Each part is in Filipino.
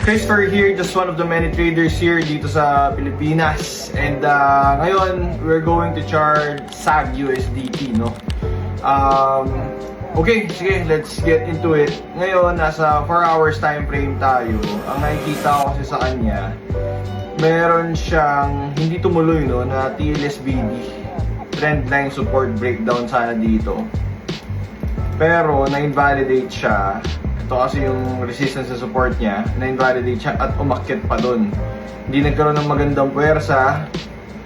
Christopher here, just one of the many traders here dito sa Pilipinas. And ngayon, we're going to chart SAG USDT, no? Okay, sige, let's get into it. Ngayon, nasa 4 hours time frame tayo. Ang nakikita ko kasi sa kanya, meron siyang hindi tumuloy, no, na TLSBD. Trendline support breakdown sana dito. Pero, na-invalidate siya. Ito kasi yung resistance sa support niya, na-invalidate siya at umakyat pa dun. Hindi nagkaroon ng magandang puwersa,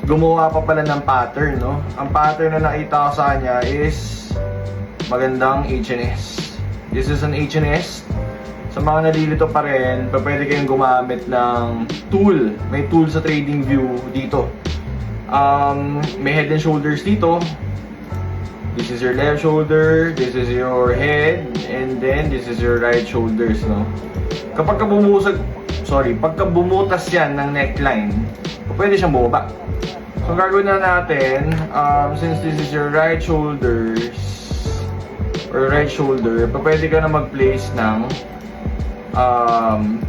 gumawa pa pala ng pattern, no? Ang pattern na nakita ko sa kanya is magandang HNS. This is an HNS. Sa mga nalilito pa rin, pwede kayong gumamit ng tool. May tool sa TradingView dito. May head and shoulders dito. This is your left shoulder, this is your head, and then this is your right shoulders, no? Kapag pagka bumutas yan ng neckline, pwede siyang bumaba. So, ang gagawin na natin, since this is your right shoulders, or right shoulder, pwede ka na mag-place ng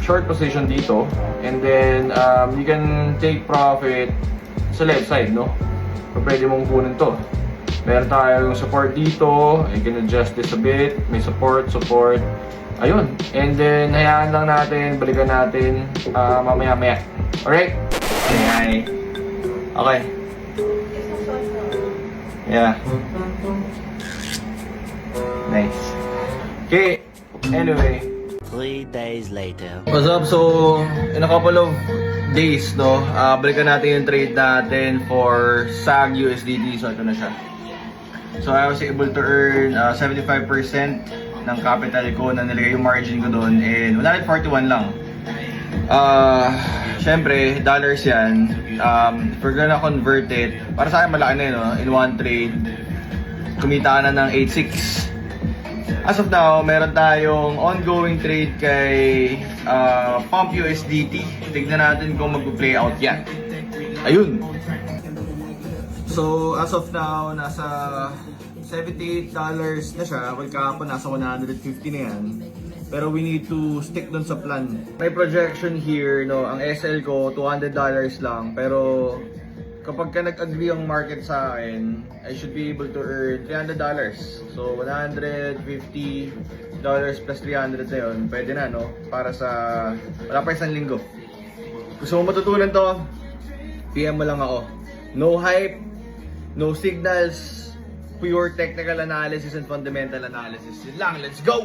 short position dito, and then you can take profit sa left side, no? Pwede mong kunin to. Meron tayong support dito. I can adjust this a bit. May support. Ayun. And then, hayaan lang natin. Balikan natin mamaya-maya. Alright? Okay. Yeah. Nice. Okay. Anyway. 3 days later. What's up? So, in a couple of days, no, balikan natin yung trade natin for SAG USDT. So, ito na siya. So, I was able to earn 75% ng capital ko na nilagay yung margin ko doon, and 141 lang. Syempre, dollars yan. If we're gonna convert it, para sa akin malaki na yun, no? In one trade, kumita na ng 8.6. As of now, meron tayong ongoing trade kay Pump USDT. Tignan natin kung mag-play out yan. Ayun! So, as of now, nasa $78 na siya. Well, kahapon nasa 150 na yan. Pero we need to stick dun sa plan. May projection here, no, ang SL ko, $200 lang. Pero, kapag ka nag-agree ang market sa akin, I should be able to earn $300. So, $150 plus 300 na yun. Pwede na, no? Para sa, wala pa isang linggo. Gusto mo matutunan to? PM mo lang ako. No hype, no signals, pure technical analysis and fundamental analysis. Yun lang, let's go!